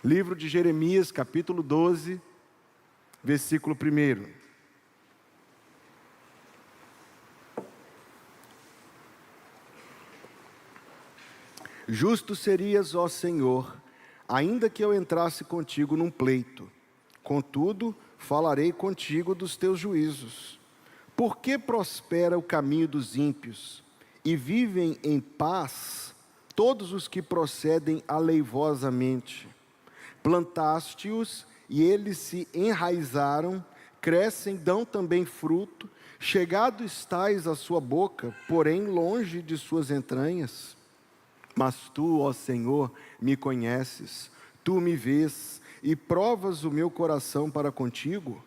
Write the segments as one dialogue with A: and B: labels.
A: Livro de Jeremias, capítulo 12, versículo 1. Justo serias, ó Senhor, ainda que eu entrasse contigo num pleito. Contudo, falarei contigo dos teus juízos. Por que prospera o caminho dos ímpios, e vivem em paz todos os que procedem aleivosamente? Plantaste-os, e eles se enraizaram, crescem, dão também fruto. Chegado estás à sua boca, porém longe de suas entranhas. Mas tu, ó Senhor, me conheces, tu me vês e provas o meu coração para contigo.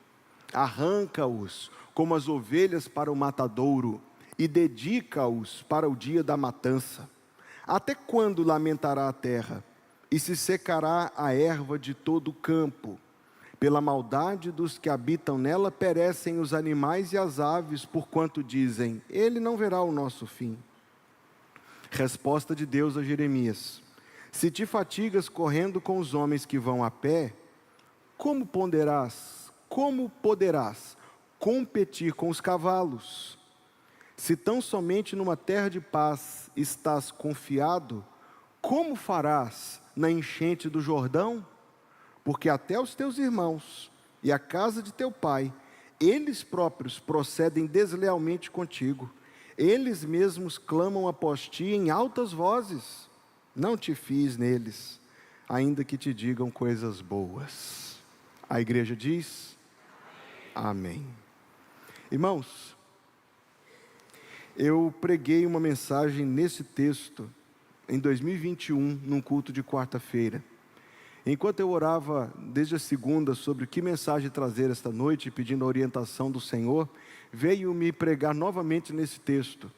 A: Arranca-os como as ovelhas para o matadouro e dedica-os para o dia da matança. Até quando lamentará a terra e se secará a erva de todo o campo? Pela maldade dos que habitam nela perecem os animais e as aves, porquanto dizem: ele não verá o nosso fim. Resposta de Deus a Jeremias: se te fatigas correndo com os homens que vão a pé, como poderás competir com os cavalos? Se tão somente numa terra de paz estás confiado, como farás na enchente do Jordão? Porque até os teus irmãos e a casa de teu pai, eles próprios procedem deslealmente contigo. Eles mesmos clamam após ti em altas vozes. Não te fies neles, ainda que te digam coisas boas. A igreja diz: amém. Irmãos, eu preguei uma mensagem nesse texto em 2021, num culto de quarta-feira. Enquanto eu orava desde a segunda sobre que mensagem trazer esta noite, pedindo a orientação do Senhor, veio me pregar novamente nesse texto,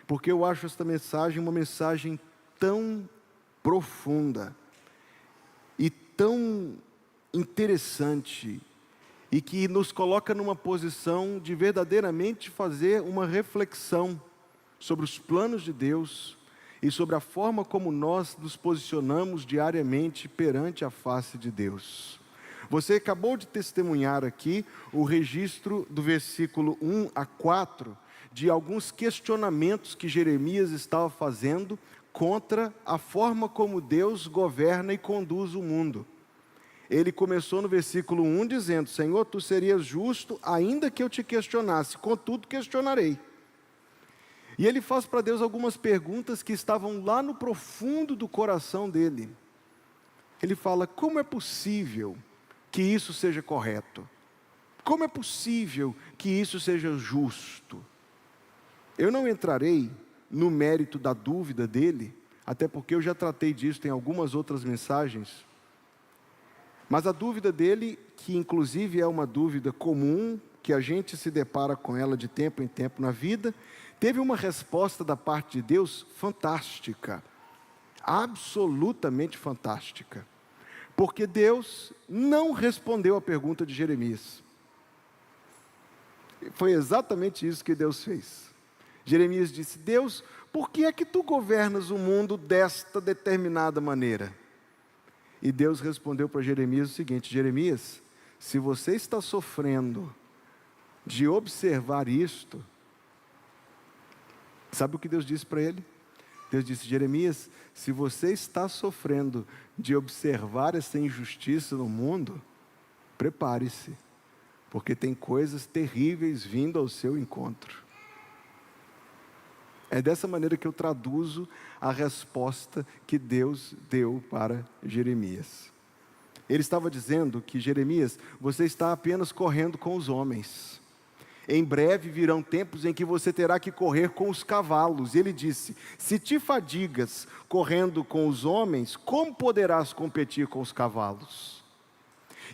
A: porque eu acho esta mensagem uma mensagem tão profunda e tão interessante, e que nos coloca numa posição de verdadeiramente fazer uma reflexão sobre os planos de Deus e sobre a forma como nós nos posicionamos diariamente perante a face de Deus. Você acabou de testemunhar aqui o registro do versículo 1 a 4, de alguns questionamentos que Jeremias estava fazendo contra a forma como Deus governa e conduz o mundo. Ele começou no versículo 1 dizendo: Senhor, tu serias justo ainda que eu te questionasse, contudo questionarei. E ele faz para Deus algumas perguntas que estavam lá no profundo do coração dele. Ele fala: como é possível que isso seja correto? Como é possível que isso seja justo? Eu não entrarei no mérito da dúvida dele, até porque eu já tratei disso em algumas outras mensagens. Mas a dúvida dele, que inclusive é uma dúvida comum, que a gente se depara com ela de tempo em tempo na vida, teve uma resposta da parte de Deus fantástica, absolutamente fantástica, porque Deus não respondeu a pergunta de Jeremias. Foi exatamente isso que Deus fez. Jeremias disse: Deus, por que é que tu governas o mundo desta determinada maneira? E Deus respondeu para Jeremias o seguinte: Jeremias, se você está sofrendo de observar isto, sabe o que Deus disse para ele? Deus disse: Jeremias, se você está sofrendo de observar essa injustiça no mundo, prepare-se, porque tem coisas terríveis vindo ao seu encontro. É dessa maneira que eu traduzo a resposta que Deus deu para Jeremias. Ele estava dizendo que: Jeremias, você está apenas correndo com os homens. Em breve virão tempos em que você terá que correr com os cavalos. Ele disse: se te fadigas correndo com os homens, como poderás competir com os cavalos?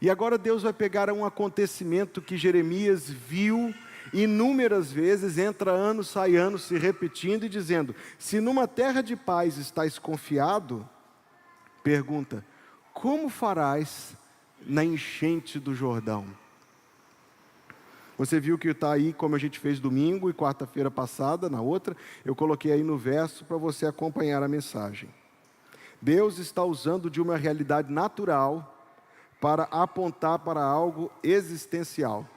A: E agora Deus vai pegar um acontecimento que Jeremias viu inúmeras vezes, entra ano, sai ano, se repetindo e dizendo: se numa terra de paz estás confiado, pergunta, como farás na enchente do Jordão? Você viu que está aí, como a gente fez domingo e quarta-feira passada, na outra, eu coloquei aí no verso para você acompanhar a mensagem. Deus está usando de uma realidade natural para apontar para algo existencial.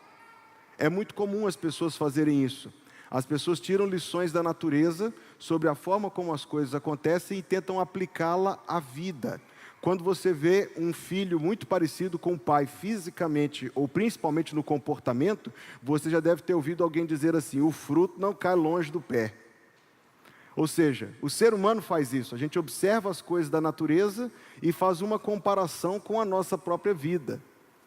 A: É muito comum as pessoas fazerem isso. As pessoas tiram lições da natureza sobre a forma como as coisas acontecem e tentam aplicá-la à vida. Quando você vê um filho muito parecido com o pai fisicamente, ou principalmente no comportamento, você já deve ter ouvido alguém dizer assim: o fruto não cai longe do pé. Ou seja, o ser humano faz isso. A gente observa as coisas da natureza e faz uma comparação com a nossa própria vida.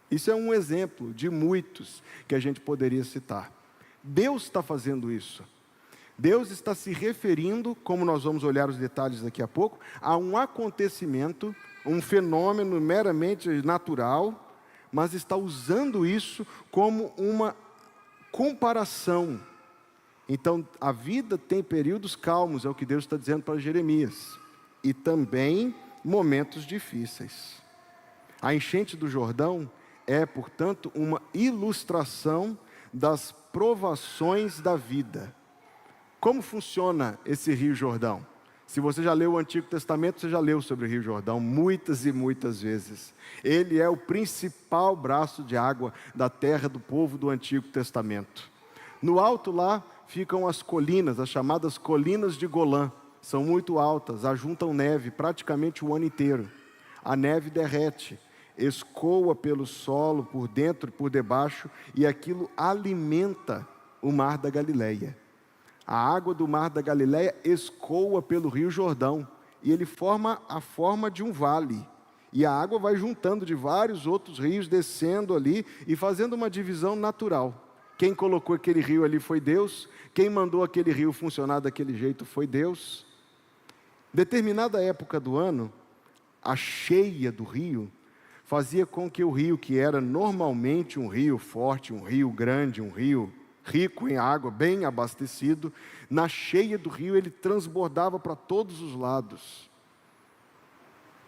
A: Isso é um exemplo de muitos que a gente poderia citar. Deus está fazendo isso. Deus está se referindo, como nós vamos olhar os detalhes daqui a pouco, a um acontecimento, um fenômeno meramente natural, mas está usando isso como uma comparação. Então, a vida tem períodos calmos, é o que Deus está dizendo para Jeremias, e também momentos difíceis. A enchente do Jordão é, portanto, uma ilustração das provações da vida. Como funciona esse Rio Jordão? Se você já leu o Antigo Testamento, você já leu sobre o Rio Jordão muitas e muitas vezes. Ele é o principal braço de água da terra do povo do Antigo Testamento. No alto lá ficam as colinas, as chamadas colinas de Golã. São muito altas, ajuntam neve praticamente o ano inteiro. A neve derrete, escoa pelo solo, por dentro e por debaixo, e aquilo alimenta o mar da Galileia. A água do mar da Galileia escoa pelo Rio Jordão, e ele forma a forma de um vale. E a água vai juntando de vários outros rios, descendo ali e fazendo uma divisão natural. Quem colocou aquele rio ali foi Deus, quem mandou aquele rio funcionar daquele jeito foi Deus. Determinada época do ano, a cheia do rio fazia com que o rio, que era normalmente um rio forte, um rio grande, um rio rico em água, bem abastecido, na cheia do rio ele transbordava para todos os lados.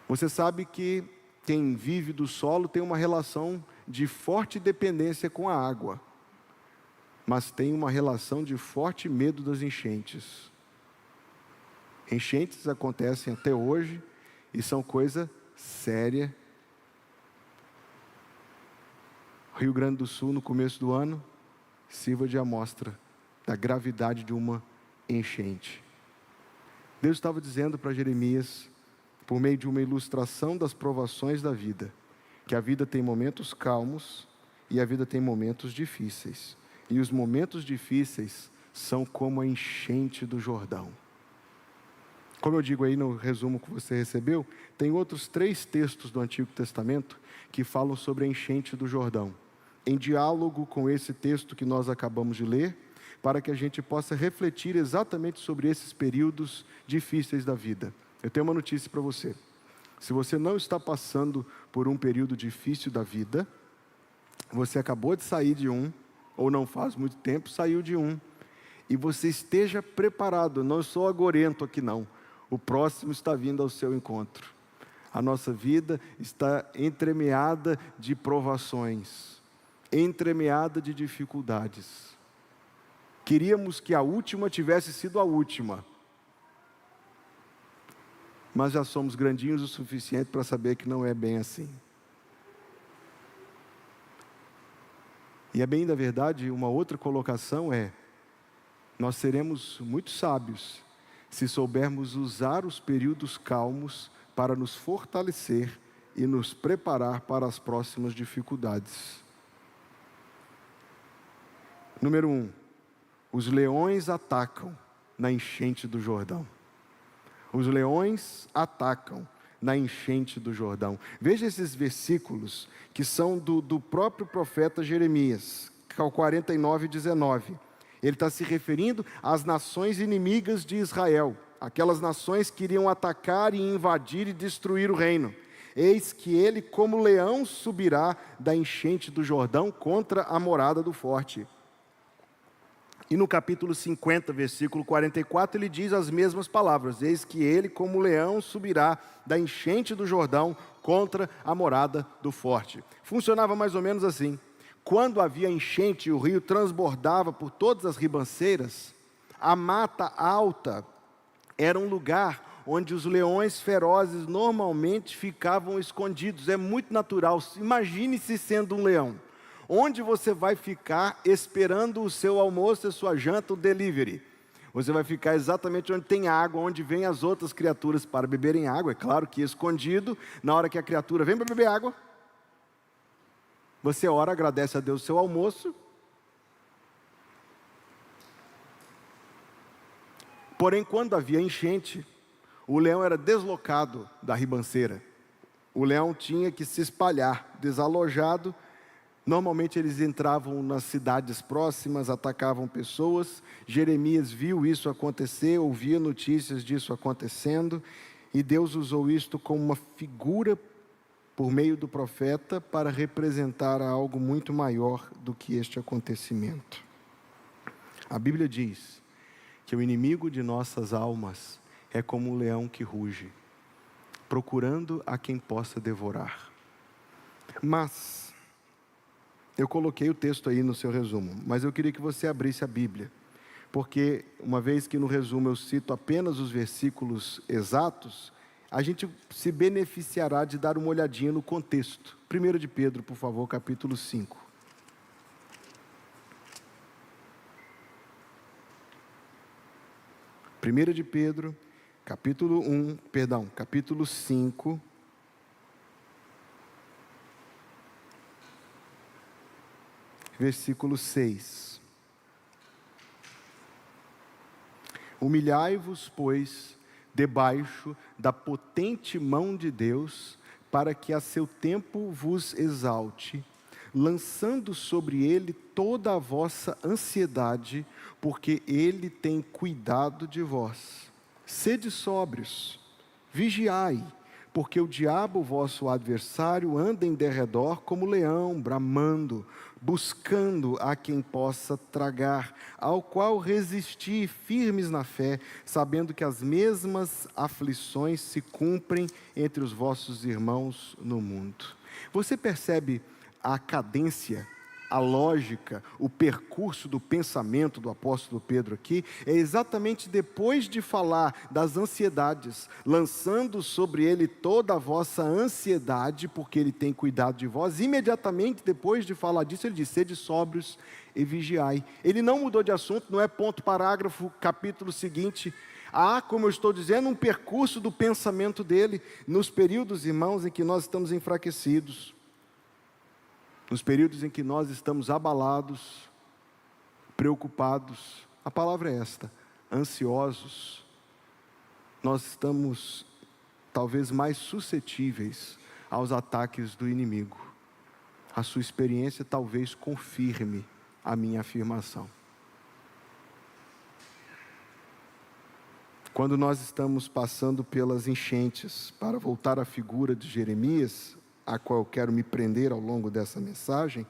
A: Você sabe que quem vive do solo tem uma relação de forte dependência com a água, mas tem uma relação de forte medo das enchentes. Enchentes acontecem até hoje e são coisa séria. Rio Grande do Sul, no começo do ano, sirva de amostra da gravidade de uma enchente. Deus estava dizendo para Jeremias, por meio de uma ilustração das provações da vida, que a vida tem momentos calmos e a vida tem momentos difíceis. E os momentos difíceis são como a enchente do Jordão. Como eu digo aí no resumo que você recebeu, tem outros 3 textos do Antigo Testamento que falam sobre a enchente do Jordão, em diálogo com esse texto que nós acabamos de ler, para que a gente possa refletir exatamente sobre esses períodos difíceis da vida. Eu tenho uma notícia para você. Se você não está passando por um período difícil da vida, você acabou de sair de um, ou não faz muito tempo saiu de um, e você esteja preparado. Não sou agorento aqui não, o próximo está vindo ao seu encontro. A nossa vida está entremeada de provações, entremeada de dificuldades. Queríamos que a última tivesse sido a última, mas já somos grandinhos o suficiente para saber que não é bem assim. E é bem da verdade, uma outra colocação é: nós seremos muito sábios se soubermos usar os períodos calmos para nos fortalecer e nos preparar para as próximas dificuldades. Número 1, os leões atacam na enchente do Jordão. Os leões atacam na enchente do Jordão. Veja esses versículos que são do próprio profeta Jeremias, que é o 49:19. Ele está se referindo às nações inimigas de Israel, aquelas nações que iriam atacar e invadir e destruir o reino. Eis que ele, como leão, subirá da enchente do Jordão contra a morada do forte. E no capítulo 50, versículo 44, ele diz as mesmas palavras: eis que ele, como leão, subirá da enchente do Jordão contra a morada do forte. Funcionava mais ou menos assim: quando havia enchente e o rio transbordava por todas as ribanceiras, a mata alta era um lugar onde os leões ferozes normalmente ficavam escondidos. É muito natural. Imagine-se sendo um leão. Onde você vai ficar esperando o seu almoço, a sua janta, o delivery? Você vai ficar exatamente onde tem água, onde vêm as outras criaturas para beberem água. É claro que escondido, na hora que a criatura vem para beber água, você ora, agradece a Deus o seu almoço. Porém, quando havia enchente, o leão era deslocado da ribanceira. O leão tinha que se espalhar, desalojado. Normalmente eles entravam nas cidades próximas, atacavam pessoas. Jeremias viu isso acontecer, ouvia notícias disso acontecendo, e Deus usou isto como uma figura por meio do profeta para representar algo muito maior do que este acontecimento. A Bíblia diz que o inimigo de nossas almas é como um leão que ruge, procurando a quem possa devorar. Mas eu coloquei o texto aí no seu resumo, mas eu queria que você abrisse a Bíblia, porque uma vez que no resumo eu cito apenas os versículos exatos, a gente se beneficiará de dar uma olhadinha no contexto. 1 de Pedro, por favor, capítulo 5. 1 de Pedro, capítulo 5, versículo 6. Humilhai-vos, pois, debaixo da potente mão de Deus, para que a seu tempo vos exalte, lançando sobre ele toda a vossa ansiedade, porque ele tem cuidado de vós. Sede sóbrios, vigiai, porque o diabo, vosso adversário, anda em derredor como leão, bramando, buscando a quem possa tragar, ao qual resisti firmes na fé, sabendo que as mesmas aflições se cumprem entre os vossos irmãos no mundo. Você percebe a cadência, a lógica, o percurso do pensamento do apóstolo Pedro aqui? É exatamente depois de falar das ansiedades, lançando sobre ele toda a vossa ansiedade, porque ele tem cuidado de vós. Imediatamente depois de falar disso, ele diz: sede sóbrios e vigiai. Ele não mudou de assunto, não é ponto, parágrafo, capítulo seguinte. Há, como eu estou dizendo, um percurso do pensamento dele, nos períodos, irmãos, em que nós estamos enfraquecidos, nos períodos em que nós estamos abalados, preocupados, a palavra é esta, ansiosos, nós estamos talvez mais suscetíveis aos ataques do inimigo. A sua experiência talvez confirme a minha afirmação. Quando nós estamos passando pelas enchentes, para voltar à figura de Jeremias, a qual eu quero me prender ao longo dessa mensagem,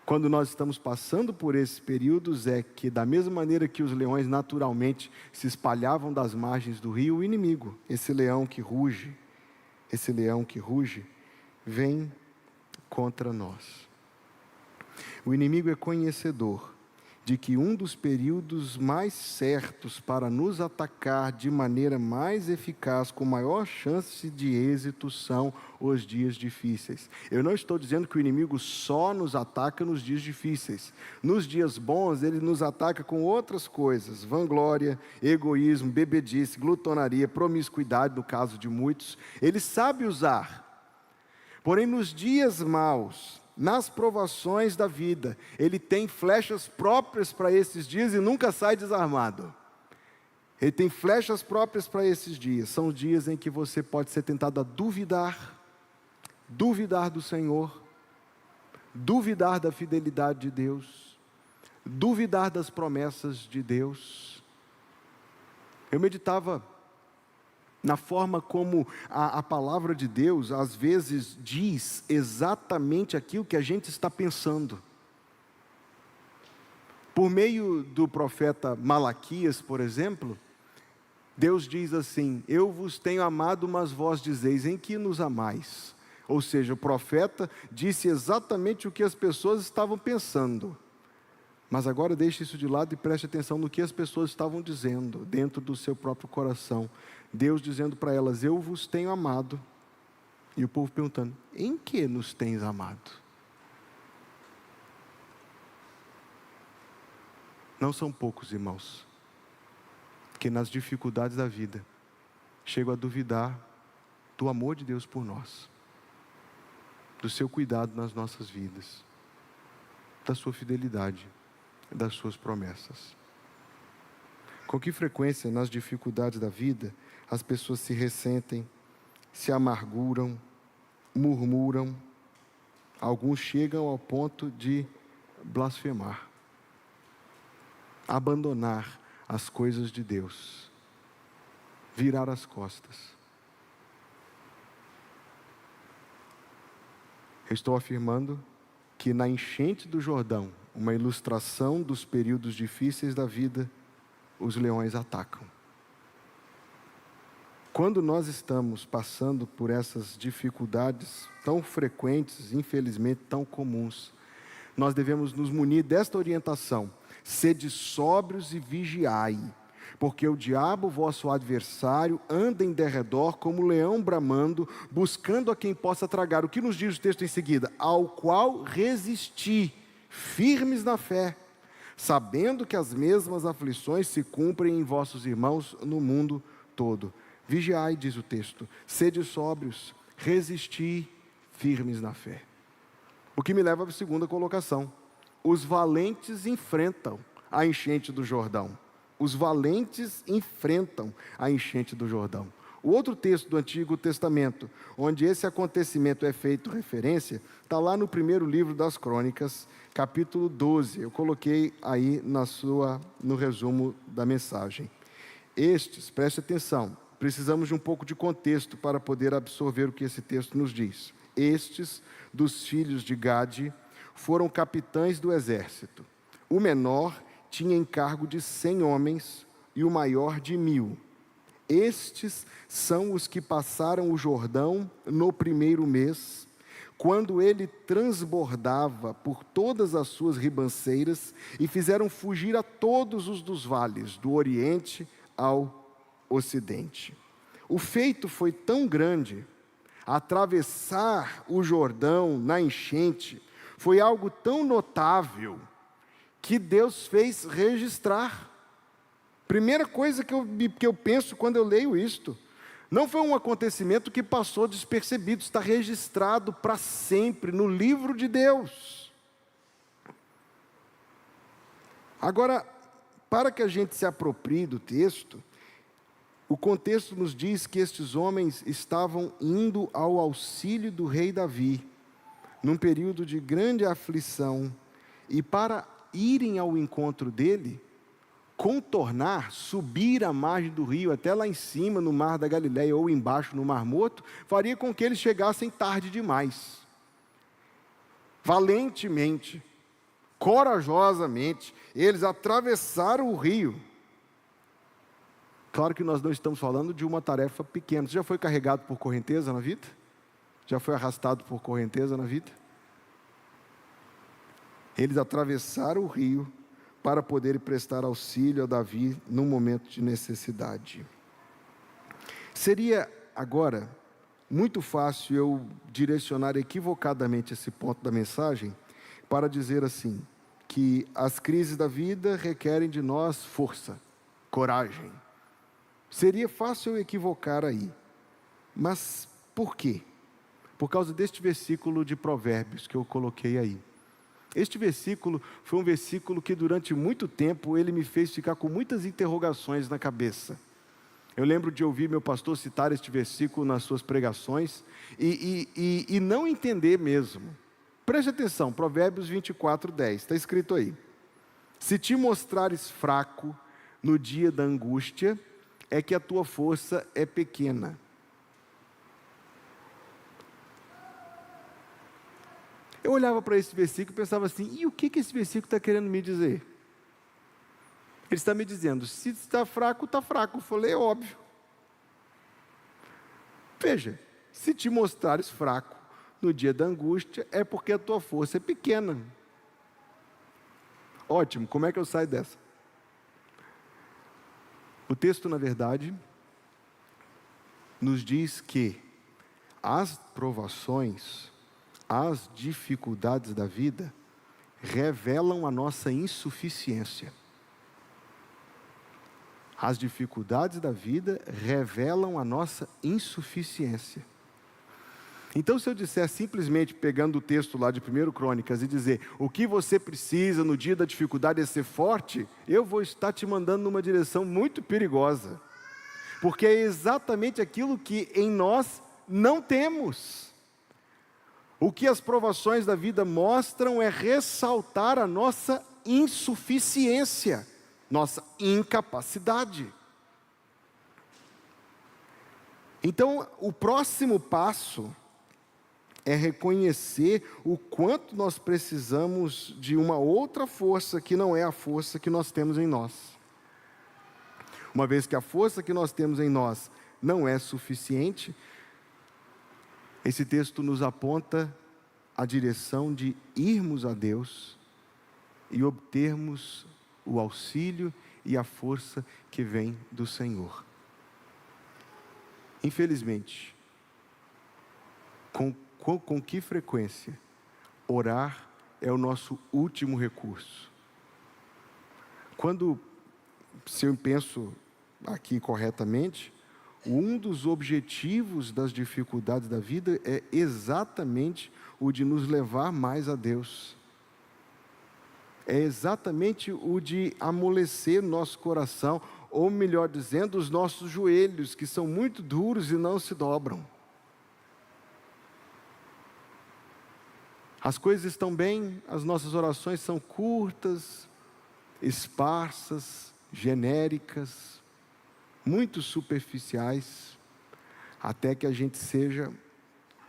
A: quando nós estamos passando por esses períodos, é que da mesma maneira que os leões naturalmente se espalhavam das margens do rio, o inimigo, esse leão que ruge, vem contra nós. O inimigo é conhecedor de que um dos períodos mais certos para nos atacar de maneira mais eficaz, com maior chance de êxito, são os dias difíceis. Eu não estou dizendo que o inimigo só nos ataca nos dias difíceis. Nos dias bons, ele nos ataca com outras coisas: vanglória, egoísmo, bebedice, glutonaria, promiscuidade, no caso de muitos. Ele sabe usar. Porém, nos dias maus, nas provações da vida, ele tem flechas próprias para esses dias e nunca sai desarmado. Ele tem flechas próprias para esses dias. São dias em que você pode ser tentado a duvidar do Senhor, duvidar da fidelidade de Deus, duvidar das promessas de Deus. Eu meditava na forma como a palavra de Deus, às vezes, diz exatamente aquilo que a gente está pensando. Por meio do profeta Malaquias, por exemplo, Deus diz assim: eu vos tenho amado, mas vós dizeis, em que nos amais? Ou seja, o profeta disse exatamente o que as pessoas estavam pensando. Mas agora deixe isso de lado e preste atenção no que as pessoas estavam dizendo dentro do seu próprio coração. Deus dizendo para elas: eu vos tenho amado. E o povo perguntando: em que nos tens amado? Não são poucos, irmãos, que nas dificuldades da vida chegam a duvidar do amor de Deus por nós, do seu cuidado nas nossas vidas, da sua fidelidade, das suas promessas. Com que frequência nas dificuldades da vida as pessoas se ressentem, se amarguram, murmuram, alguns chegam ao ponto de blasfemar, abandonar as coisas de Deus, virar as costas. Eu estou afirmando que na enchente do Jordão, uma ilustração dos períodos difíceis da vida, os leões atacam. Quando nós estamos passando por essas dificuldades tão frequentes, infelizmente tão comuns, nós devemos nos munir desta orientação: sede sóbrios e vigiai, porque o diabo, vosso adversário, anda em derredor como leão bramando, buscando a quem possa tragar. O que nos diz o texto em seguida? Ao qual resisti, firmes na fé, sabendo que as mesmas aflições se cumprem em vossos irmãos no mundo todo. Vigiai, diz o texto, sede sóbrios, resisti, firmes na fé. O que me leva à segunda colocação: os valentes enfrentam a enchente do Jordão. Os valentes enfrentam a enchente do Jordão. O outro texto do Antigo Testamento, onde esse acontecimento é feito referência, está lá no primeiro livro das Crônicas, capítulo 12. Eu coloquei aí no resumo da mensagem. Preste atenção, precisamos de um pouco de contexto para poder absorver o que esse texto nos diz. Estes, dos filhos de Gade, foram capitães do exército. O menor tinha encargo de 100 homens e o maior de 1000. Estes são os que passaram o Jordão no primeiro mês, quando ele transbordava por todas as suas ribanceiras, e fizeram fugir a todos os dos vales, do oriente ao ocidente. O feito foi tão grande, atravessar o Jordão na enchente foi algo tão notável, que Deus fez registrar. Primeira coisa que eu penso quando eu leio isto: não foi um acontecimento que passou despercebido, está registrado para sempre no livro de Deus. Agora, para que a gente se aproprie do texto, o contexto nos diz que estes homens estavam indo ao auxílio do rei Davi, num período de grande aflição, e para irem ao encontro dele, contornar, subir a margem do rio, até lá em cima no mar da Galileia, ou embaixo no Mar Morto, faria com que eles chegassem tarde demais. Valentemente, corajosamente, eles atravessaram o rio. Claro que nós não estamos falando de uma tarefa pequena. Você já foi carregado por correnteza na vida? Já foi arrastado por correnteza na vida? Eles atravessaram o rio para poderem prestar auxílio a Davi num momento de necessidade. Seria agora muito fácil eu direcionar equivocadamente esse ponto da mensagem para dizer assim, que as crises da vida requerem de nós força, coragem. Seria fácil eu equivocar aí. Mas por quê? Por causa deste versículo de Provérbios que eu coloquei aí. Este versículo foi um versículo que durante muito tempo ele me fez ficar com muitas interrogações na cabeça. Eu lembro de ouvir meu pastor citar este versículo nas suas pregações e não entender mesmo. Preste atenção, Provérbios 24:10, está escrito aí: se te mostrares fraco no dia da angústia, é que a tua força é pequena. Eu olhava para esse versículo e pensava assim, e o que esse versículo está querendo me dizer? Ele está me dizendo, se está fraco, está fraco. Eu falei, é óbvio. Veja, se te mostrares fraco no dia da angústia, é porque a tua força é pequena. Ótimo, como é que eu saio dessa? O texto, na verdade, nos diz que as provações, as dificuldades da vida, revelam a nossa insuficiência. As dificuldades da vida revelam a nossa insuficiência. Então, se eu disser simplesmente, pegando o texto lá de 1 Crônicas e dizer, o que você precisa no dia da dificuldade é ser forte, eu vou estar te mandando numa direção muito perigosa. Porque é exatamente aquilo que em nós não temos. O que as provações da vida mostram é ressaltar a nossa insuficiência, nossa incapacidade. Então, o próximo passo é reconhecer o quanto nós precisamos de uma outra força que não é a força que nós temos em nós. Uma vez que a força que nós temos em nós não é suficiente, esse texto nos aponta a direção de irmos a Deus e obtermos o auxílio e a força que vem do Senhor. Infelizmente, com que frequência orar é o nosso último recurso? Se eu penso aqui corretamente, um dos objetivos das dificuldades da vida é exatamente o de nos levar mais a Deus. É exatamente o de amolecer nosso coração, ou melhor dizendo, os nossos joelhos, que são muito duros e não se dobram. As coisas estão bem, as nossas orações são curtas, esparsas, genéricas, muito superficiais, até que a gente seja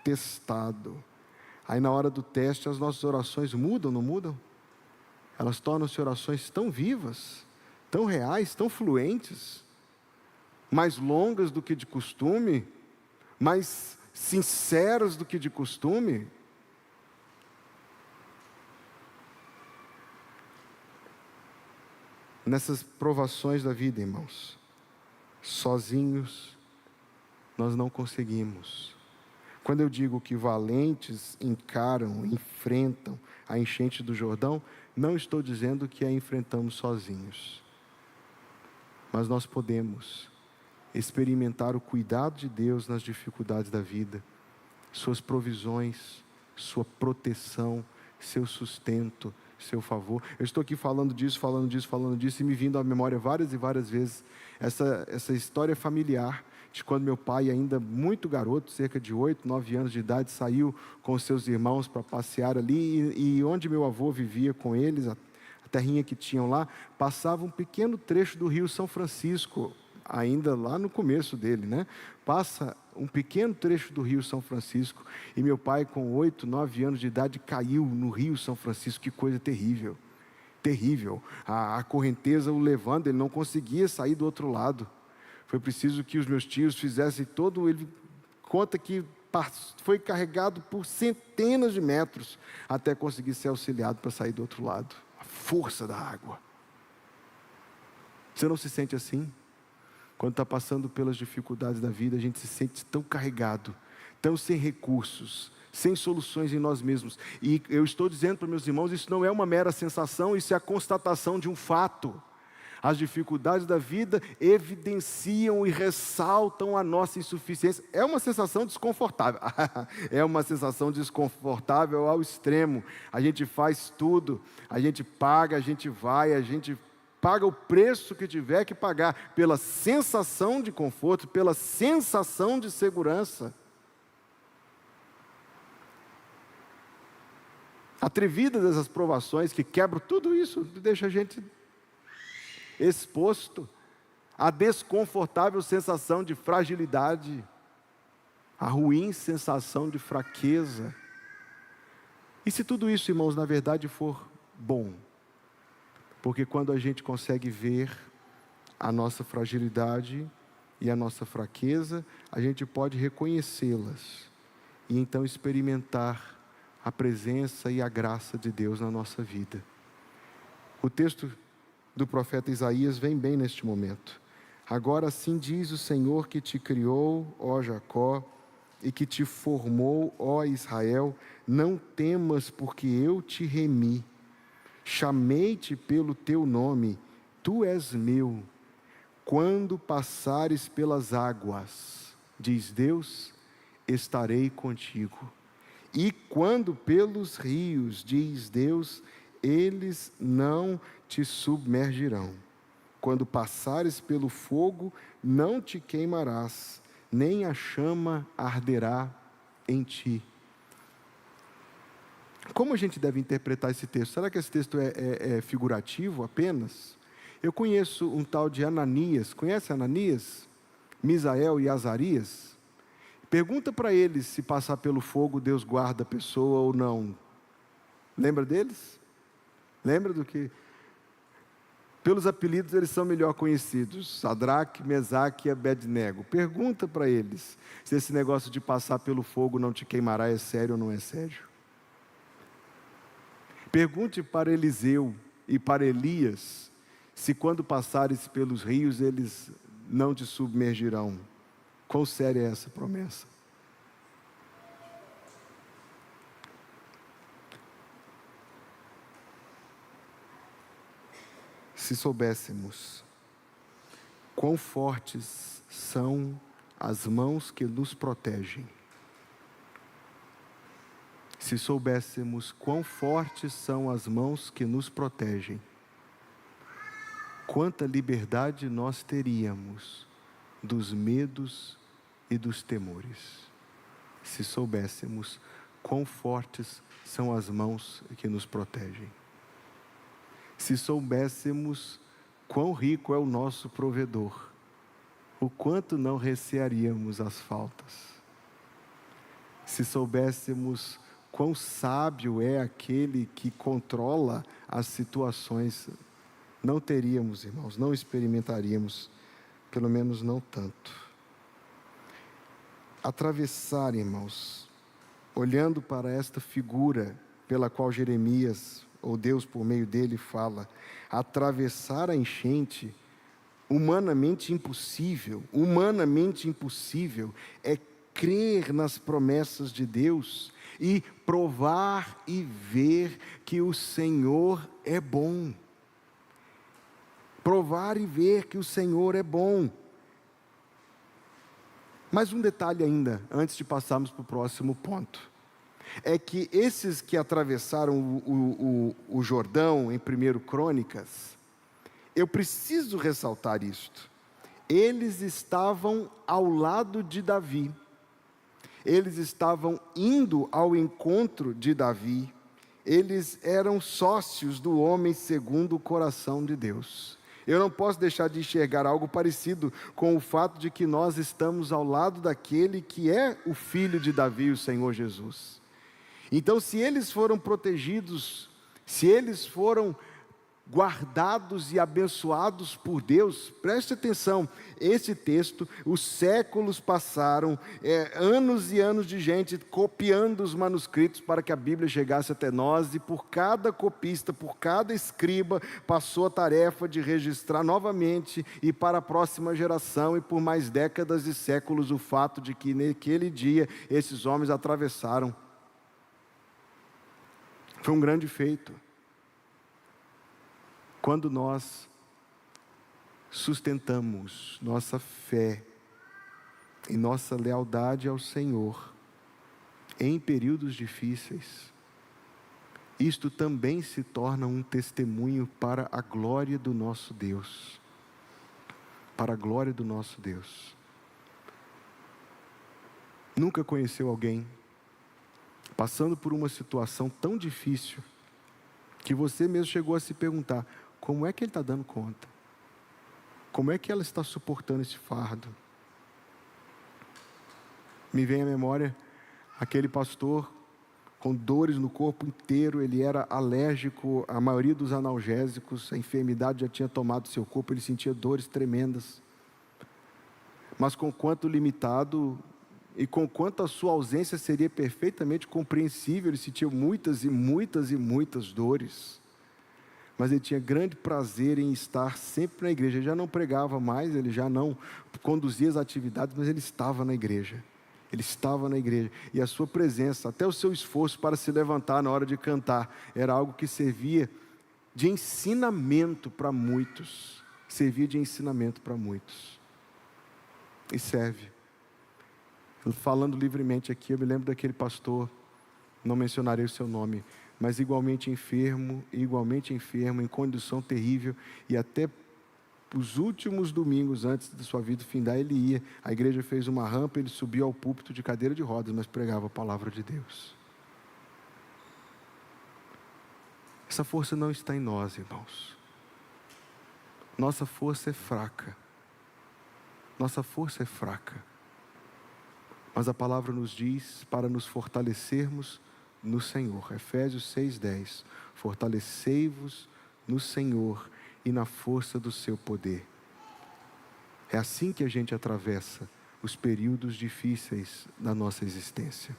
A: testado. Aí na hora do teste as nossas orações mudam, não mudam? Elas tornam-se orações tão vivas, tão reais, tão fluentes, mais longas do que de costume, mais sinceras do que de costume. Nessas provações da vida, irmãos, sozinhos nós não conseguimos. Quando eu digo que valentes encaram, enfrentam a enchente do Jordão, não estou dizendo que a enfrentamos sozinhos. Mas nós podemos experimentar o cuidado de Deus nas dificuldades da vida, suas provisões, sua proteção, seu sustento, seu favor. Eu estou aqui falando disso e me vindo à memória várias e várias vezes essa história familiar de quando meu pai, ainda muito garoto, cerca de 8, 9 anos de idade, saiu com seus irmãos para passear ali, e onde meu avô vivia com eles, a terrinha que tinham lá, passava um pequeno trecho do rio São Francisco, ainda lá no começo dele, né? Passa um pequeno trecho do rio São Francisco, e meu pai, com 8, 9 anos de idade, caiu no rio São Francisco. Que coisa terrível, terrível. A correnteza o levando, ele não conseguia sair do outro lado. Foi preciso que os meus tios fizessem todo, ele conta que foi carregado por centenas de metros, até conseguir ser auxiliado para sair do outro lado. A força da água. Você não se sente assim? Quando está passando pelas dificuldades da vida, a gente se sente tão carregado, tão sem recursos, sem soluções em nós mesmos. E eu estou dizendo para meus irmãos, isso não é uma mera sensação, isso é a constatação de um fato. As dificuldades da vida evidenciam e ressaltam a nossa insuficiência. É uma sensação desconfortável. É uma sensação desconfortável ao extremo. A gente faz tudo, a gente paga, a gente vai, a gente paga o preço que tiver que pagar pela sensação de conforto, pela sensação de segurança. Atrevidas essas provações que quebram tudo isso, deixa a gente exposto à desconfortável sensação de fragilidade, à ruim sensação de fraqueza. E se tudo isso, irmãos, na verdade for bom? Porque quando a gente consegue ver a nossa fragilidade e a nossa fraqueza, a gente pode reconhecê-las e então experimentar a presença e a graça de Deus na nossa vida. O texto do profeta Isaías vem bem neste momento. Agora assim diz o Senhor que te criou, ó Jacó, e que te formou, ó Israel, não temas, porque eu te remi. Chamei-te pelo teu nome, tu és meu. Quando passares pelas águas, diz Deus, estarei contigo. E quando pelos rios, diz Deus, eles não te submergirão. Quando passares pelo fogo, não te queimarás, nem a chama arderá em ti. Como a gente deve interpretar esse texto? Será que esse texto é figurativo apenas? Eu conheço um tal de Ananias. Conhece Ananias? Misael e Azarias? Pergunta para eles se passar pelo fogo, Deus guarda a pessoa ou não. Lembra deles? Lembra do que? Pelos apelidos eles são melhor conhecidos. Sadraque, Mesaque e Abednego. Pergunta para eles se esse negócio de passar pelo fogo não te queimará é sério ou não é sério. Pergunte para Eliseu e para Elias se quando passares pelos rios eles não te submergirão. Quão séria é essa promessa? Se soubéssemos quão fortes são as mãos que nos protegem, se soubéssemos quão fortes são as mãos que nos protegem, quanta liberdade nós teríamos dos medos e dos temores. Se soubéssemos quão fortes são as mãos que nos protegem. Se soubéssemos quão rico é o nosso provedor, o quanto não recearíamos as faltas. Se soubéssemos quão sábio é aquele que controla as situações, não teríamos, irmãos, não experimentaríamos, pelo menos não tanto. Atravessar, irmãos, olhando para esta figura pela qual Jeremias, ou Deus por meio dele fala, atravessar a enchente, humanamente impossível é crer nas promessas de Deus e provar e ver que o Senhor é bom. Provar e ver que o Senhor é bom. Mais um detalhe ainda, antes de passarmos para o próximo ponto. É que esses que atravessaram o Jordão em 1 Crônicas, eu preciso ressaltar isto. Eles estavam ao lado de Davi. Eles estavam indo ao encontro de Davi. Eles eram sócios do homem segundo o coração de Deus. Eu não posso deixar de enxergar algo parecido com o fato de que nós estamos ao lado daquele que é o filho de Davi, o Senhor Jesus. Então, se eles foram protegidos, se eles foram guardados e abençoados por Deus, preste atenção, esse texto, os séculos passaram, anos e anos de gente copiando os manuscritos para que a Bíblia chegasse até nós, e por cada copista, por cada escriba, passou a tarefa de registrar novamente e para a próxima geração, e por mais décadas e séculos, o fato de que naquele dia, esses homens atravessaram. Foi um grande feito. Quando nós sustentamos nossa fé e nossa lealdade ao Senhor em períodos difíceis, isto também se torna um testemunho para a glória do nosso Deus. Para a glória do nosso Deus. Nunca conheceu alguém passando por uma situação tão difícil que você mesmo chegou a se perguntar: como é que ele está dando conta? Como é que ela está suportando esse fardo? Me vem à memória aquele pastor com dores no corpo inteiro. Ele era alérgico à maioria dos analgésicos, a enfermidade já tinha tomado seu corpo, ele sentia dores tremendas. Mas com quanto limitado e com quanto a sua ausência seria perfeitamente compreensível, ele sentia muitas e muitas e muitas dores. mas ele tinha grande prazer em estar sempre na igreja. Ele já não pregava mais, ele já não conduzia as atividades, mas ele estava na igreja. Ele estava na igreja, e a sua presença, até o seu esforço para se levantar na hora de cantar, era algo que servia de ensinamento para muitos. Servia de ensinamento para muitos. E serve. Falando livremente aqui, eu me lembro daquele pastor, não mencionarei o seu nome, mas igualmente enfermo, em condição terrível, e até os últimos domingos antes de sua vida findar, ele ia, a igreja fez uma rampa, ele subiu ao púlpito de cadeira de rodas, mas pregava a palavra de Deus. Essa força não está em nós, irmãos. Nossa força é fraca. Nossa força é fraca. Mas a palavra nos diz para nos fortalecermos no Senhor. Efésios 6:10. Fortalecei-vos no Senhor e na força do seu poder. É assim que a gente atravessa os períodos difíceis da nossa existência.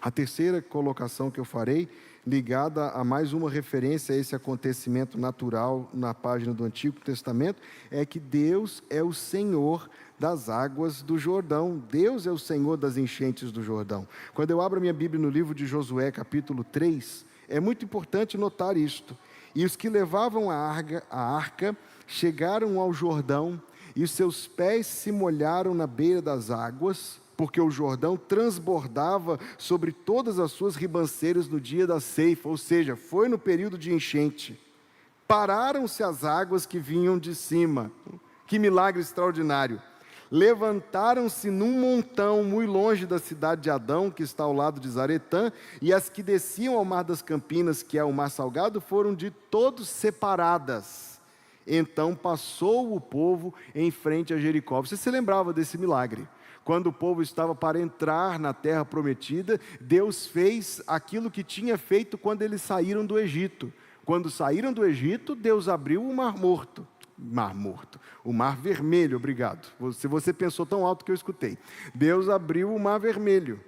A: A terceira colocação que eu farei, ligada a mais uma referência a esse acontecimento natural na página do Antigo Testamento, é que Deus é o Senhor das águas do Jordão. Deus é o Senhor das enchentes do Jordão. Quando eu abro a minha Bíblia no livro de Josué, capítulo 3, é muito importante notar isto. E os que levavam a arca chegaram ao Jordão, e os seus pés se molharam na beira das águas, porque o Jordão transbordava sobre todas as suas ribanceiras no dia da ceifa, ou seja, foi no período de enchente. Pararam-se as águas que vinham de cima. Que milagre extraordinário! Levantaram-se num montão muito longe da cidade de Adão, que está ao lado de Zaretã, e as que desciam ao mar das Campinas, que é o mar salgado, foram de todos separadas. Então passou o povo em frente a Jericó. Você se lembrava desse milagre? Quando o povo estava para entrar na terra prometida, Deus fez aquilo que tinha feito quando eles saíram do Egito. Quando saíram do Egito, Deus abriu o Mar Morto. O Mar Vermelho, obrigado. Se você pensou tão alto que eu escutei. Deus abriu o Mar Vermelho.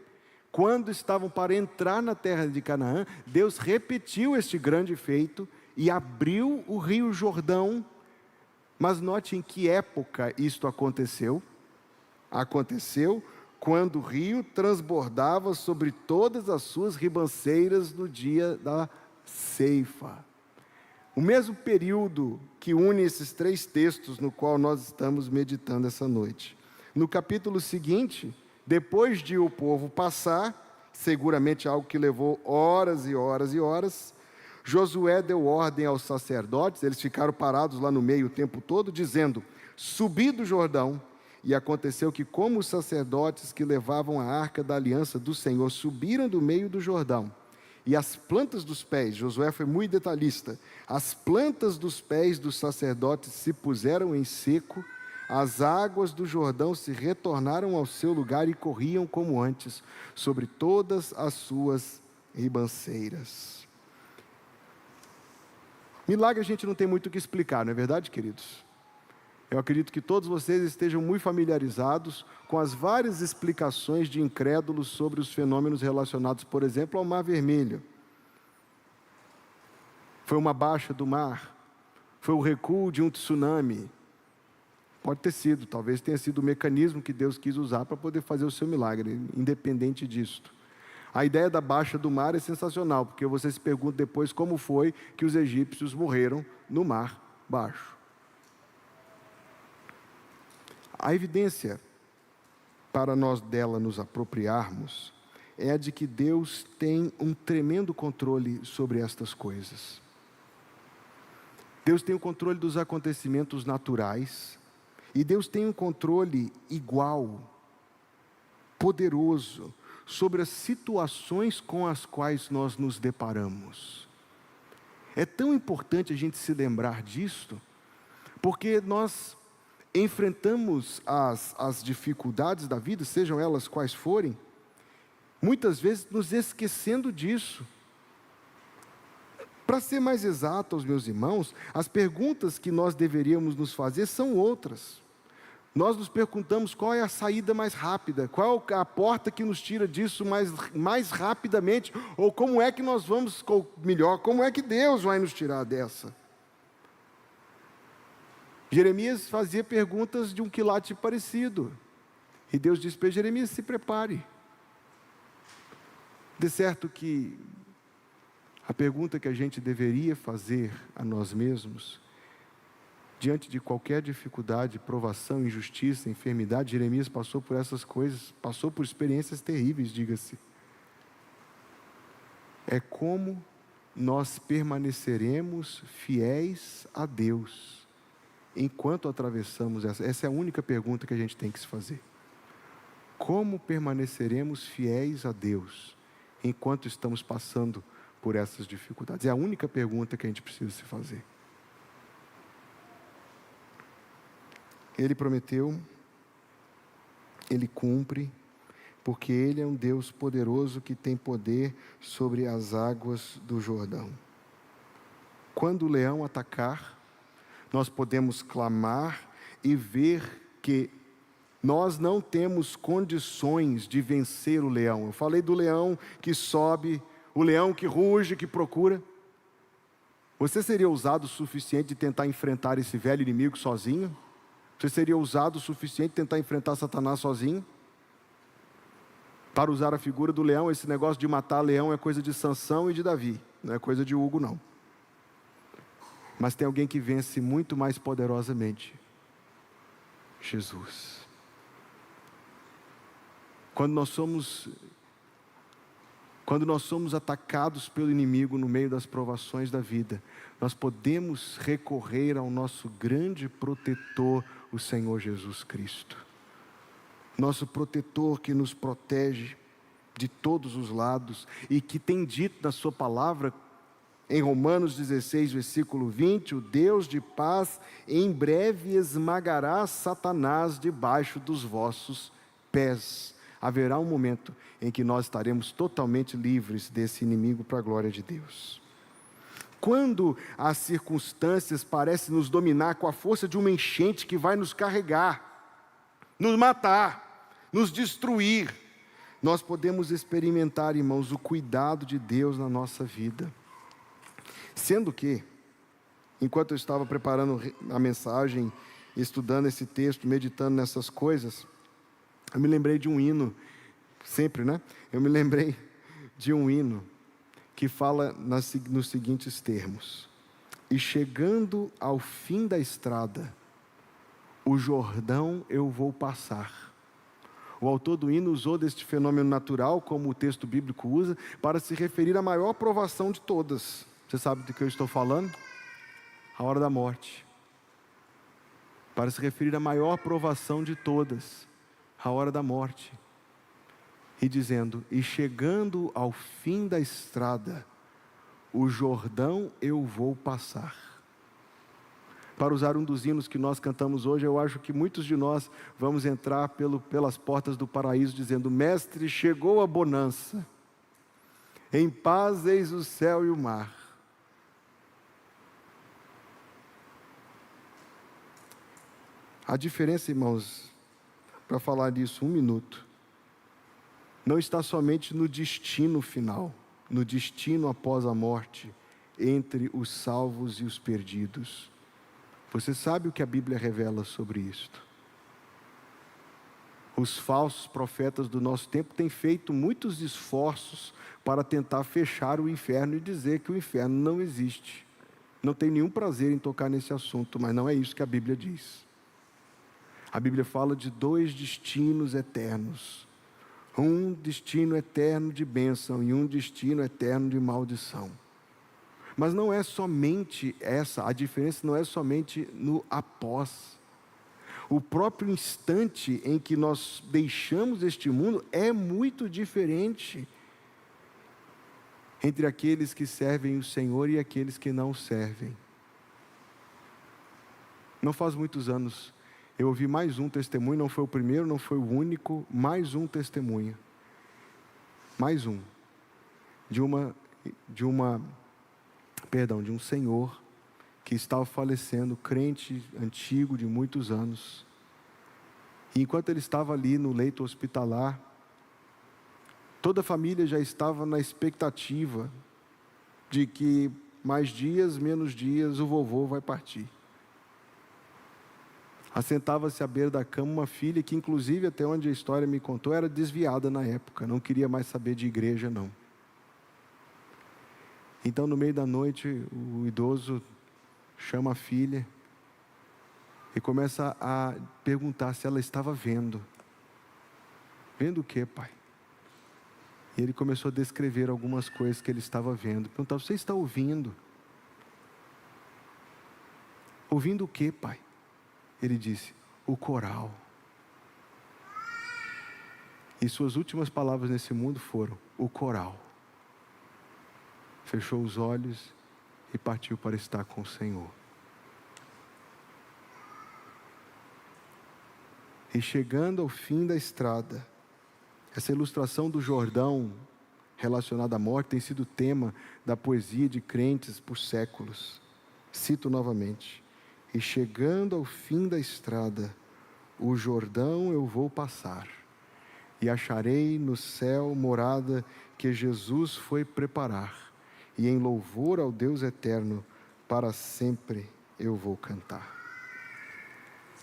A: Quando estavam para entrar na terra de Canaã, Deus repetiu este grande feito e abriu o rio Jordão. Mas note em que época isto aconteceu. Aconteceu quando o rio transbordava sobre todas as suas ribanceiras no dia da ceifa. O mesmo período que une esses três textos no qual nós estamos meditando essa noite. No capítulo seguinte, depois de o povo passar, seguramente algo que levou horas e horas e horas, Josué deu ordem aos sacerdotes, eles ficaram parados lá no meio o tempo todo, dizendo: subi do Jordão. E aconteceu que, como os sacerdotes que levavam a arca da aliança do Senhor subiram do meio do Jordão, e as plantas dos pés, Josué foi muito detalhista, as plantas dos pés dos sacerdotes se puseram em seco, as águas do Jordão se retornaram ao seu lugar e corriam como antes, sobre todas as suas ribanceiras. Milagre a gente não tem muito o que explicar, não é verdade, queridos? Eu acredito que todos vocês estejam muito familiarizados com as várias explicações de incrédulos sobre os fenômenos relacionados, por exemplo, ao Mar Vermelho. Foi uma baixa do mar, foi o recuo de um tsunami. Pode ter sido, talvez tenha sido o mecanismo que Deus quis usar para poder fazer o seu milagre, independente disto. A ideia da baixa do mar é sensacional, porque você se pergunta depois como foi que os egípcios morreram no mar baixo. A evidência para nós dela nos apropriarmos é a de que Deus tem um tremendo controle sobre estas coisas. Deus tem o controle dos acontecimentos naturais e Deus tem um controle igual, poderoso, sobre as situações com as quais nós nos deparamos. É tão importante a gente se lembrar disto, porque nós enfrentamos as dificuldades da vida, sejam elas quais forem, muitas vezes nos esquecendo disso. Para ser mais exato, aos meus irmãos, as perguntas que nós deveríamos nos fazer são outras. Nós nos perguntamos qual é a saída mais rápida, qual é a porta que nos tira disso mais rapidamente, ou como é que nós vamos, melhor, como é que Deus vai nos tirar dessa? Jeremias fazia perguntas de um quilate parecido, e Deus disse para Jeremias: se prepare. De certo que a pergunta que a gente deveria fazer a nós mesmos, diante de qualquer dificuldade, provação, injustiça, enfermidade, Jeremias passou por essas coisas, passou por experiências terríveis, diga-se. É como nós permaneceremos fiéis a Deus enquanto atravessamos essa. Essa é a única pergunta que a gente tem que se fazer. Como permaneceremos fiéis a Deus enquanto estamos passando por essas dificuldades? É a única pergunta que a gente precisa se fazer. Ele prometeu, Ele cumpre, porque Ele é um Deus poderoso que tem poder sobre as águas do Jordão. Quando o leão atacar, nós podemos clamar e ver que nós não temos condições de vencer o leão. Eu falei do leão que sobe, o leão que ruge, que procura. Você seria ousado o suficiente de tentar enfrentar esse velho inimigo sozinho? Você seria ousado o suficiente de tentar enfrentar Satanás sozinho? Para usar a figura do leão, esse negócio de matar leão é coisa de Sansão e de Davi, não é coisa de Hugo, não. Mas tem alguém que vence muito mais poderosamente: Jesus. Quando nós somos atacados pelo inimigo no meio das provações da vida, nós podemos recorrer ao nosso grande protetor, o Senhor Jesus Cristo. Nosso protetor que nos protege de todos os lados e que tem dito na sua palavra, em Romanos 16, versículo 20, o Deus de paz em breve esmagará Satanás debaixo dos vossos pés. Haverá um momento em que nós estaremos totalmente livres desse inimigo para a glória de Deus. Quando as circunstâncias parecem nos dominar com a força de uma enchente que vai nos carregar, nos matar, nos destruir, nós podemos experimentar, irmãos, o cuidado de Deus na nossa vida. Sendo que, enquanto eu estava preparando a mensagem, estudando esse texto, meditando nessas coisas, eu me lembrei de um hino, sempre, né? Eu me lembrei de um hino que fala nos seguintes termos: e chegando ao fim da estrada, o Jordão eu vou passar. O autor do hino usou deste fenômeno natural, como o texto bíblico usa, para se referir à maior provação de todas. Você sabe do que eu estou falando? A hora da morte. Para se referir à maior provação de todas, a hora da morte. E dizendo: e chegando ao fim da estrada, o Jordão eu vou passar. Para usar um dos hinos que nós cantamos hoje, eu acho que muitos de nós vamos entrar pelas portas do paraíso dizendo: Mestre, chegou a bonança, em paz eis o céu e o mar. A diferença, irmãos, para falar disso, 1 minuto, não está somente no destino final, no destino após a morte, entre os salvos e os perdidos. Você sabe o que a Bíblia revela sobre isto? Os falsos profetas do nosso tempo têm feito muitos esforços para tentar fechar o inferno e dizer que o inferno não existe. Não tem nenhum prazer em tocar nesse assunto, mas não é isso que a Bíblia diz. A Bíblia fala de 2 destinos eternos. Um destino eterno de bênção e um destino eterno de maldição. Mas não é somente essa, a diferença não é somente no após. O próprio instante em que nós deixamos este mundo é muito diferente entre aqueles que servem o Senhor e aqueles que não servem. Não faz muitos anos, eu ouvi mais um testemunho, não foi o primeiro, não foi o único, mais um testemunho. Mais um. De um senhor que estava falecendo, crente antigo de muitos anos. E enquanto ele estava ali no leito hospitalar, toda a família já estava na expectativa de que mais dias, menos dias, o vovô vai partir. Assentava-se à beira da cama uma filha que, inclusive, até onde a história me contou, era desviada na época, não queria mais saber de igreja, não. Então, no meio da noite, o idoso chama a filha e começa a perguntar se ela estava vendo. Vendo o quê, pai? E ele começou a descrever algumas coisas que ele estava vendo. Perguntava, você está ouvindo? Ouvindo o quê, pai? Ele disse, o coral. E suas últimas palavras nesse mundo foram, o coral. Fechou os olhos e partiu para estar com o Senhor. E chegando ao fim da estrada, essa ilustração do Jordão relacionada à morte tem sido tema da poesia de crentes por séculos. Cito novamente. E chegando ao fim da estrada, o Jordão eu vou passar, e acharei no céu morada que Jesus foi preparar, e em louvor ao Deus eterno, para sempre eu vou cantar.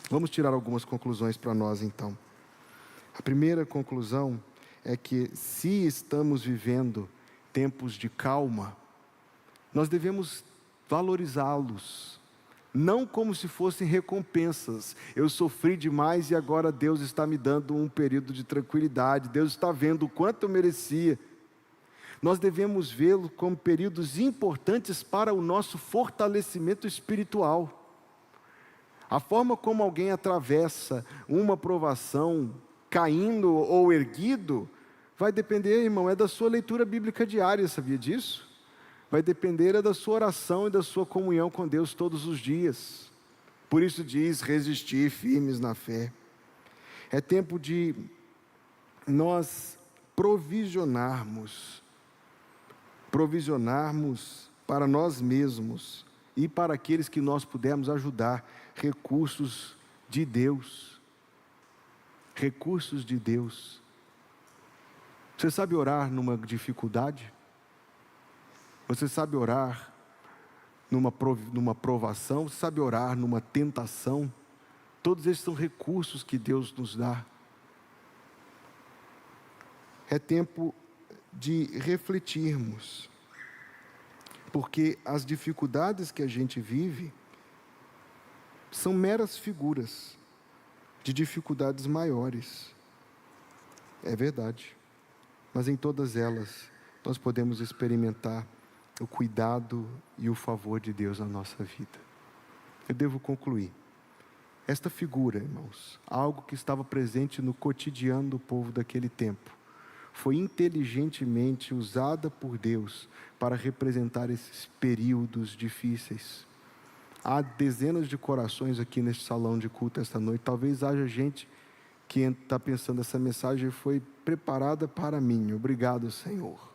A: Vamos tirar algumas conclusões para nós então. A primeira conclusão é que se estamos vivendo tempos de calma, nós devemos valorizá-los, não como se fossem recompensas. Eu sofri demais e agora Deus está me dando um período de tranquilidade, Deus está vendo o quanto eu merecia. Nós devemos vê-lo como períodos importantes para o nosso fortalecimento espiritual. A forma como alguém atravessa uma provação, caindo ou erguido, vai depender, irmão, é da sua leitura bíblica diária, sabia disso? Vai depender da sua oração e da sua comunhão com Deus todos os dias. Por isso diz, resistir firmes na fé. É tempo de nós provisionarmos para nós mesmos e para aqueles que nós pudermos ajudar, recursos de Deus. Recursos de Deus. Você sabe orar numa dificuldade? Você sabe orar numa provação? Você sabe orar numa tentação? Todos esses são recursos que Deus nos dá. É tempo de refletirmos, porque as dificuldades que a gente vive são meras figuras de dificuldades maiores. É verdade. Mas em todas elas, nós podemos experimentar o cuidado e o favor de Deus na nossa vida. Eu devo concluir. Esta figura, irmãos, algo que estava presente no cotidiano do povo daquele tempo, foi inteligentemente usada por Deus para representar esses períodos difíceis. Há dezenas de corações aqui neste salão de culto esta noite. Talvez haja gente que está pensando, essa mensagem foi preparada para mim. Obrigado, Senhor.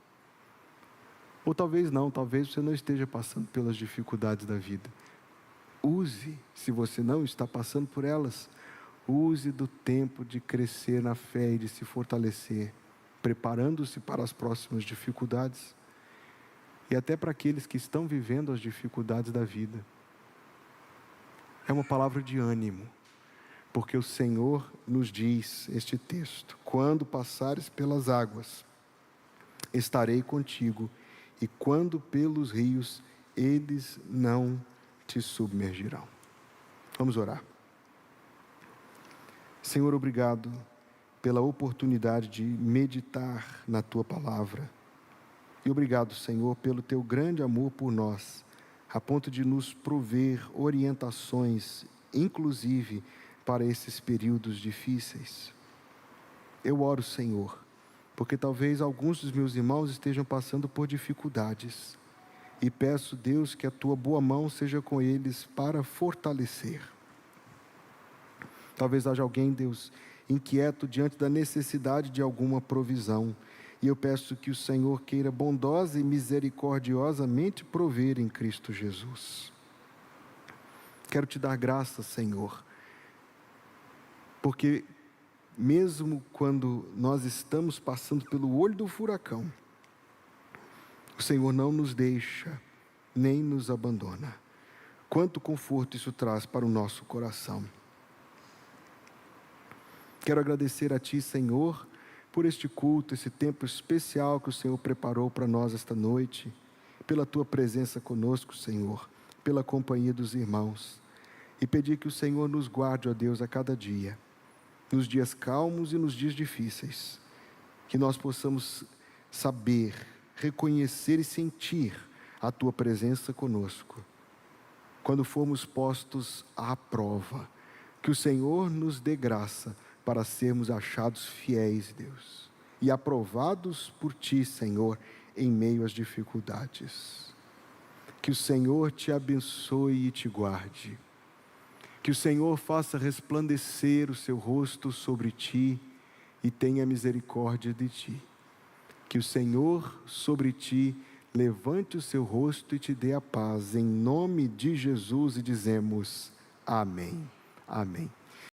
A: Ou talvez não, talvez você não esteja passando pelas dificuldades da vida. Use, se você não está passando por elas, use do tempo de crescer na fé e de se fortalecer, preparando-se para as próximas dificuldades e até para aqueles que estão vivendo as dificuldades da vida. É uma palavra de ânimo, porque o Senhor nos diz este texto: quando passares pelas águas, estarei contigo, e quando pelos rios, eles não te submergirão. Vamos orar. Senhor, obrigado pela oportunidade de meditar na Tua Palavra. E obrigado, Senhor, pelo Teu grande amor por nós, a ponto de nos prover orientações, inclusive para esses períodos difíceis. Eu oro, Senhor, porque talvez alguns dos meus irmãos estejam passando por dificuldades, e peço, Deus, que a Tua boa mão seja com eles para fortalecer. Talvez haja alguém, Deus, inquieto diante da necessidade de alguma provisão, e eu peço que o Senhor queira bondosa e misericordiosamente prover em Cristo Jesus. Quero Te dar graças, Senhor, porque mesmo quando nós estamos passando pelo olho do furacão, o Senhor não nos deixa, nem nos abandona. Quanto conforto isso traz para o nosso coração. Quero agradecer a Ti, Senhor, por este culto, esse tempo especial que o Senhor preparou para nós esta noite, pela Tua presença conosco, Senhor, pela companhia dos irmãos, e pedir que o Senhor nos guarde, ó Deus, a cada dia, nos dias calmos e nos dias difíceis, que nós possamos saber, reconhecer e sentir a Tua presença conosco, quando formos postos à prova, que o Senhor nos dê graça para sermos achados fiéis, Deus, e aprovados por Ti, Senhor, em meio às dificuldades. Que o Senhor te abençoe e te guarde. Que o Senhor faça resplandecer o seu rosto sobre ti e tenha misericórdia de ti. Que o Senhor sobre ti levante o seu rosto e te dê a paz. Em nome de Jesus, e dizemos amém. Amém.